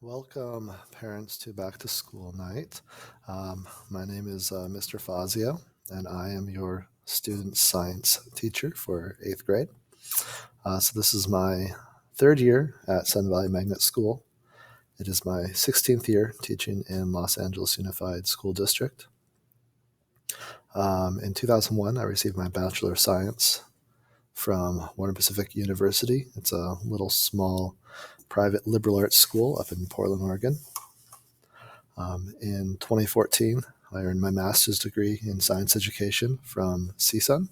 Welcome, parents, to Back to School Night. My name is Mr. Fazio, and I am your student science teacher for 8th grade. So this is my third year at Sun Valley Magnet School. It is my 16th year teaching in Los Angeles Unified School District. In 2001, I received my Bachelor of Science from Warner Pacific University. It's a little small private liberal arts school up in Portland, Oregon. In 2014, I earned my master's degree in science education from CSUN.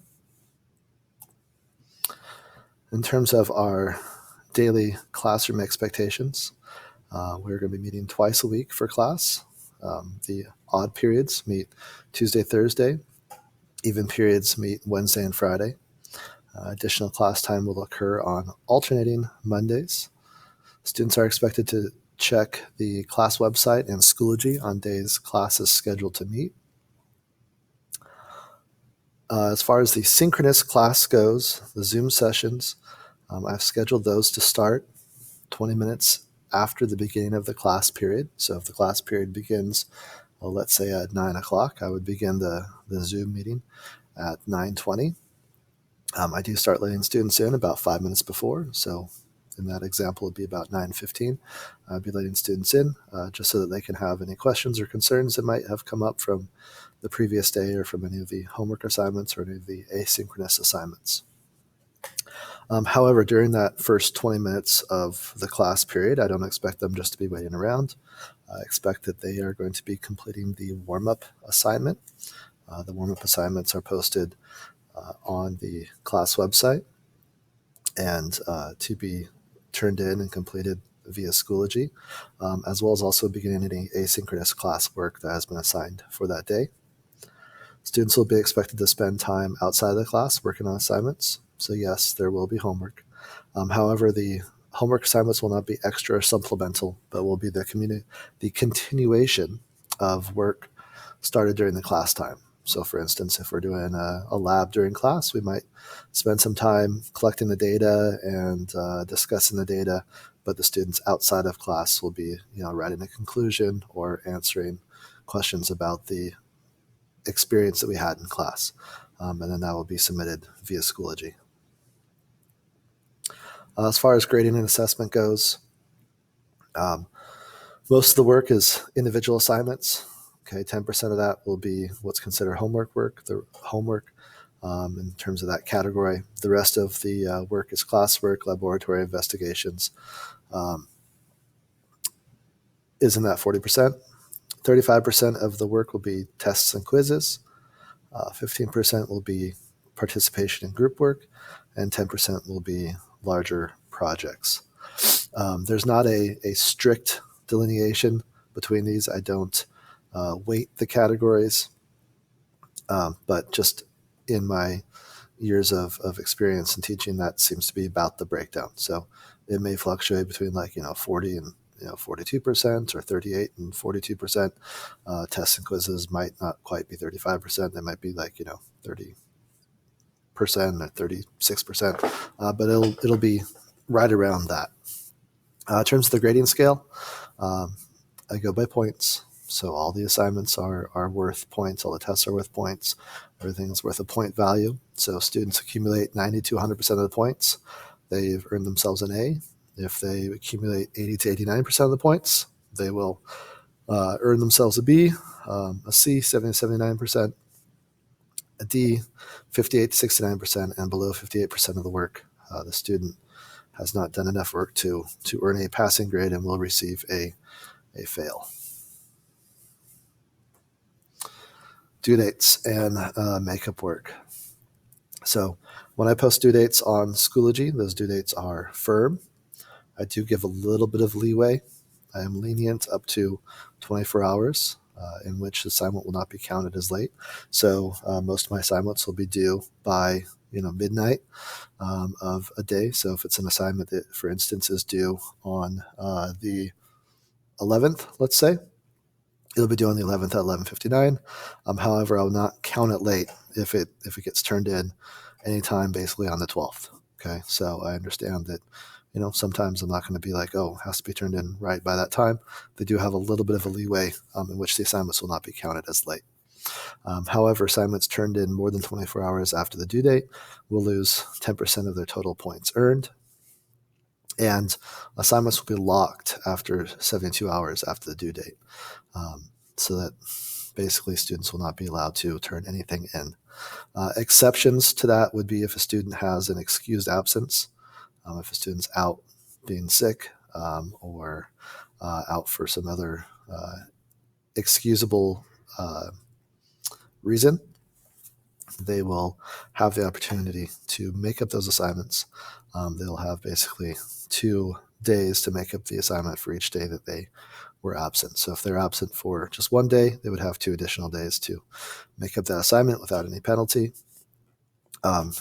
In terms of our daily classroom expectations, we're going to be meeting twice a week for class. The odd periods meet Tuesday, Thursday. Even periods meet Wednesday and Friday. Additional class time will occur on alternating Mondays. Students are expected to check the class website and Schoology on days class is scheduled to meet. As far as the synchronous class goes, the Zoom sessions, I've scheduled those to start 20 minutes after the beginning of the class period. So if the class period begins, let's say at 9 o'clock, I would begin the Zoom meeting at 9:20. I do start letting students in about 5 minutes before. So in that example, it'd be about 9:15. I'd be letting students in just so that they can have any questions or concerns that might have come up from the previous day or from any of the homework assignments or any of the asynchronous assignments. However, during that first 20 minutes of the class period, I don't expect them just to be waiting around. I expect that they are going to be completing the warm-up assignment. The warm-up assignments are posted on the class website and to be turned in and completed via Schoology, as well as also beginning any asynchronous classwork that has been assigned for that day. Students will be expected to spend time outside of the class working on assignments. So yes, there will be homework. However, the homework assignments will not be extra or supplemental, but will be the continuation of work started during the class time. So for instance, if we're doing a lab during class, we might spend some time collecting the data and discussing the data, but the students outside of class will be, writing a conclusion or answering questions about the experience that we had in class. And then that will be submitted via Schoology. As far as grading and assessment goes, most of the work is individual assignments. Okay, 10% of that will be what's considered homework work, the homework in terms of that category. The rest of the work is classwork, laboratory investigations. Isn't that 40%? 35% of the work will be tests and quizzes. 15% will be participation in group work, and 10% will be larger projects. There's not a strict delineation between these. I don't weight the categories, but just in my years of experience in teaching, that seems to be about the breakdown. So it may fluctuate between 40 and 42% or 38 and 42%. Tests and quizzes might not quite be 35%. They might be 30% or 36%, but it'll be right around that. In terms of the grading scale, I go by points. So all the assignments are worth points. All the tests are worth points. Everything is worth a point value. So students accumulate 90 to 100% of the points, they've earned themselves an A. If they accumulate 80 to 89% of the points, they will earn themselves a B, a C, 70 to 79%, a D, 58 to 69%, and below 58% of the work, the student has not done enough work to earn a passing grade and will receive a fail. Due dates and makeup work. So when I post due dates on Schoology, those due dates are firm. I do give a little bit of leeway. I am lenient up to 24 hours in which the assignment will not be counted as late. So most of my assignments will be due by midnight of a day. So if it's an assignment that, for instance, is due on the 11th, let's say, it'll be due on the 11th at 11:59. However, I will not count it late if it gets turned in anytime basically on the 12th. Okay, so I understand that sometimes I'm not going to be like, oh, it has to be turned in right by that time. They do have a little bit of a leeway in which the assignments will not be counted as late. However, assignments turned in more than 24 hours after the due date will lose 10% of their total points earned. And assignments will be locked after 72 hours after the due date, so that basically students will not be allowed to turn anything in. Exceptions to that would be if a student has an excused absence, if a student's out being sick or out for some other excusable reason, they will have the opportunity to make up those assignments. They'll have basically 2 days to make up the assignment for each day that they were absent. So if they're absent for just 1 day, they would have 2 additional days to make up that assignment without any penalty.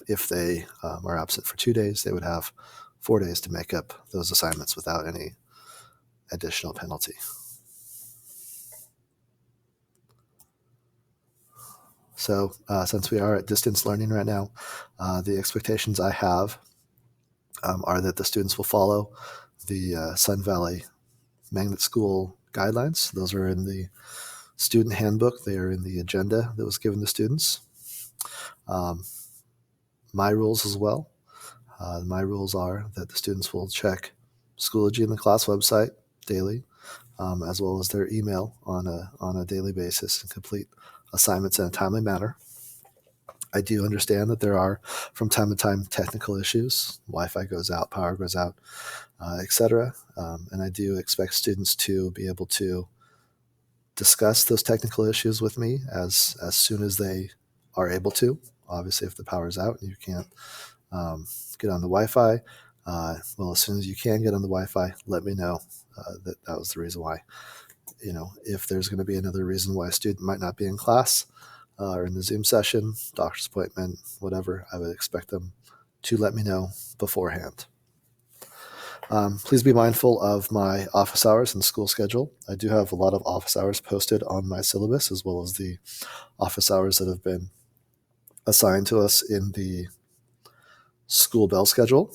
If they are absent for 2 days, they would have 4 days to make up those assignments without any additional penalty. So since we are at distance learning right now, the expectations I have are that the students will follow the Sun Valley Magnet School guidelines. Those are in the student handbook. They are in the agenda that was given to students. My rules as well. My rules are that the students will check Schoology in the class website daily, as well as their email on a daily basis, and complete assignments in a timely manner. I do understand that there are, from time to time, technical issues. Wi-Fi goes out, power goes out, etc. And I do expect students to be able to discuss those technical issues with me as soon as they are able to. Obviously, if the power's out and you can't get on the Wi-Fi, well, as soon as you can get on the Wi-Fi, let me know that was the reason why. If there's going to be another reason why a student might not be in class or in the Zoom session, doctor's appointment, whatever, I would expect them to let me know beforehand. Please be mindful of my office hours and school schedule. I do have a lot of office hours posted on my syllabus, as well as the office hours that have been assigned to us in the school bell schedule.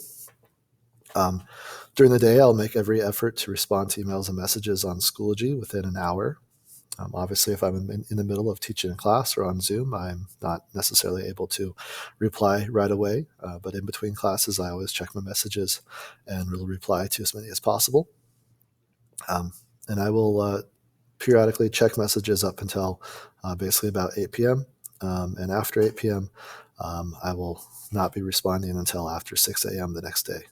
During the day, I'll make every effort to respond to emails and messages on Schoology within an hour. Obviously, if I'm in the middle of teaching a class or on Zoom, I'm not necessarily able to reply right away. But in between classes, I always check my messages and will reply to as many as possible. And I will periodically check messages up until basically about 8 p.m. And after 8 p.m., I will not be responding until after 6 a.m. the next day.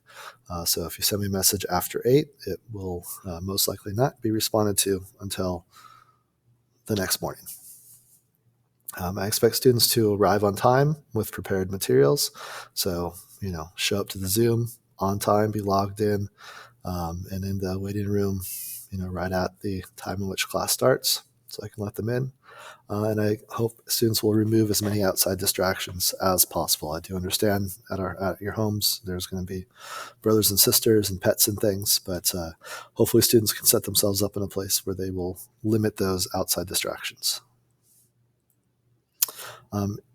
So if you send me a message after 8, it will most likely not be responded to until the next morning. I expect students to arrive on time with prepared materials. So, show up to the Zoom on time, be logged in, and in the waiting room, right at the time in which class starts, so I can let them in. And I hope students will remove as many outside distractions as possible. I do understand at your homes there's going to be brothers and sisters and pets and things, but hopefully students can set themselves up in a place where they will limit those outside distractions.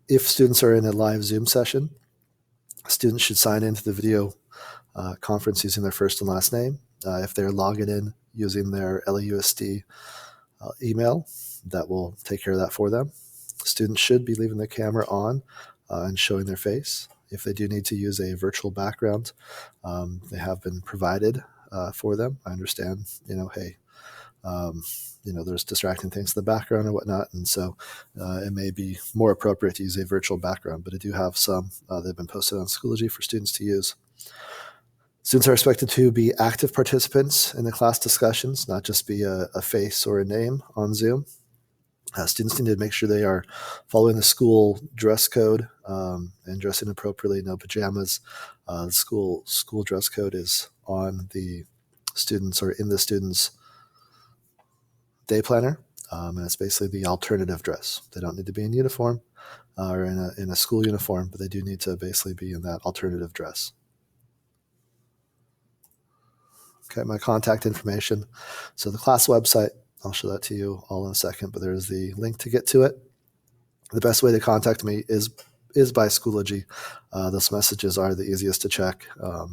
If students are in a live Zoom session, students should sign into the video conference using their first and last name. If they're logging in using their LAUSD email, that will take care of that for them. Students should be leaving the camera on and showing their face. If they do need to use a virtual background, they have been provided for them. I understand, there's distracting things in the background or whatnot, and so it may be more appropriate to use a virtual background, but I do have some that have been posted on Schoology for students to use. Students are expected to be active participants in the class discussions, not just be a face or a name on Zoom. Students need to make sure they are following the school dress code and dressing appropriately, no pajamas. The school dress code is on the students or in the students' day planner, and it's basically the alternative dress. They don't need to be in uniform or in a school uniform, but they do need to basically be in that alternative dress. Okay, my contact information. So the class website, I'll show that to you all in a second, but there's the link to get to it. The best way to contact me is is by Schoology. Those messages are the easiest to check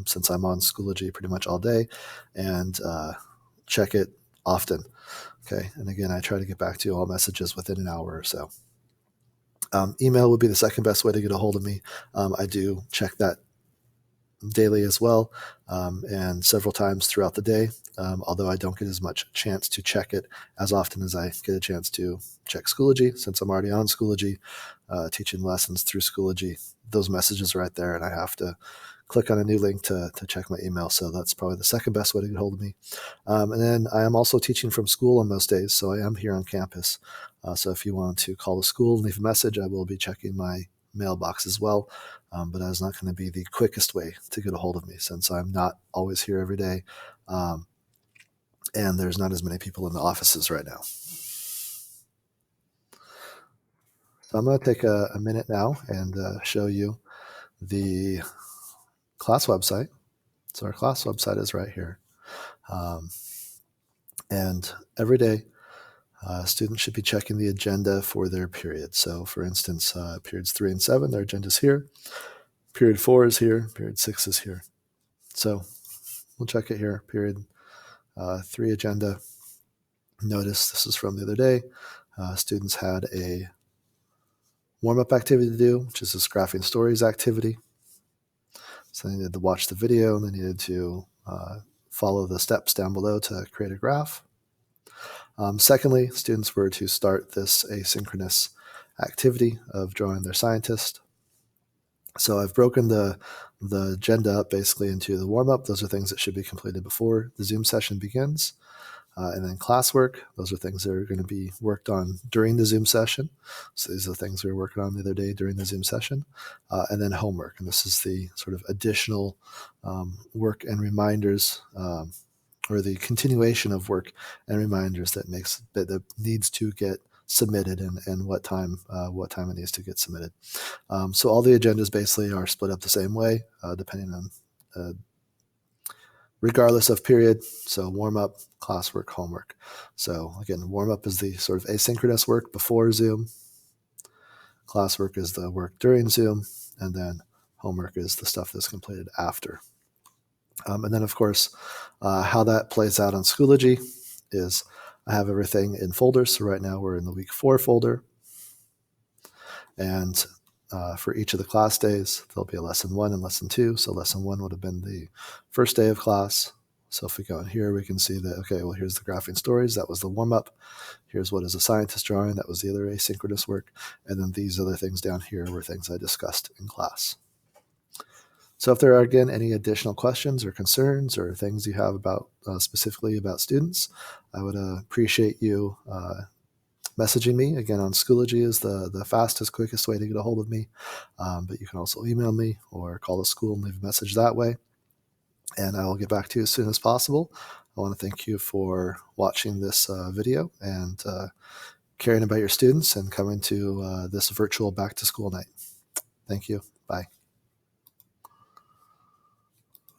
since I'm on Schoology pretty much all day and check it often. Okay, and again, I try to get back to all messages within an hour or so. Email would be the second best way to get a hold of me. I do check that daily as well, and several times throughout the day, although I don't get as much chance to check it as often as I get a chance to check Schoology. Since I'm already on Schoology, teaching lessons through Schoology, those messages are right there, and I have to click on a new link to check my email. So that's probably the second best way to get hold of me. And then I am also teaching from school on most days, so I am here on campus. So if you want to call the school and leave a message, I will be checking my mailbox as well. But that is not going to be the quickest way to get a hold of me since I'm not always here every day. And there's not as many people in the offices right now. So I'm going to take a minute now and show you the class website. So our class website is right here. And every day, students should be checking the agenda for their period. So for instance, periods 3 and 7, their agenda is here. Period 4 is here. Period 6 is here. So we'll check it here. Period 3 agenda. Notice this is from the other day. Students had a warm-up activity to do, which is this graphing stories activity. So they needed to watch the video and they needed to follow the steps down below to create a graph. Secondly, students were to start this asynchronous activity of drawing their scientist. So I've broken the agenda up basically into the warm-up. Those are things that should be completed before the Zoom session begins. And then classwork, those are things that are going to be worked on during the Zoom session. So these are the things we were working on the other day during the Zoom session. And then homework, and this is the sort of additional work and reminders, or the continuation of work and reminders that needs to get submitted and what time it needs to get submitted. So all the agendas basically are split up the same way, depending on regardless of period. So warm up, classwork, homework. So again, warm up is the sort of asynchronous work before Zoom. Classwork is the work during Zoom, and then homework is the stuff that's completed after. And then of course, how that plays out on Schoology is I have everything in folders. So right now we're in the week 4 folder. And for each of the class days, there'll be a lesson 1 and lesson 2. So lesson 1 would have been the first day of class. So if we go in here, we can see that, okay, well, here's the graphing stories. That was the warm-up. Here's what is a scientist drawing. That was the other asynchronous work. And then these other things down here were things I discussed in class. So if there are, again, any additional questions or concerns or things you have about specifically about students, I would appreciate you messaging me. Again, on Schoology is the fastest, quickest way to get a hold of me. But you can also email me or call the school and leave a message that way. And I will get back to you as soon as possible. I want to thank you for watching this video and caring about your students and coming to this virtual back to school night. Thank you. Bye.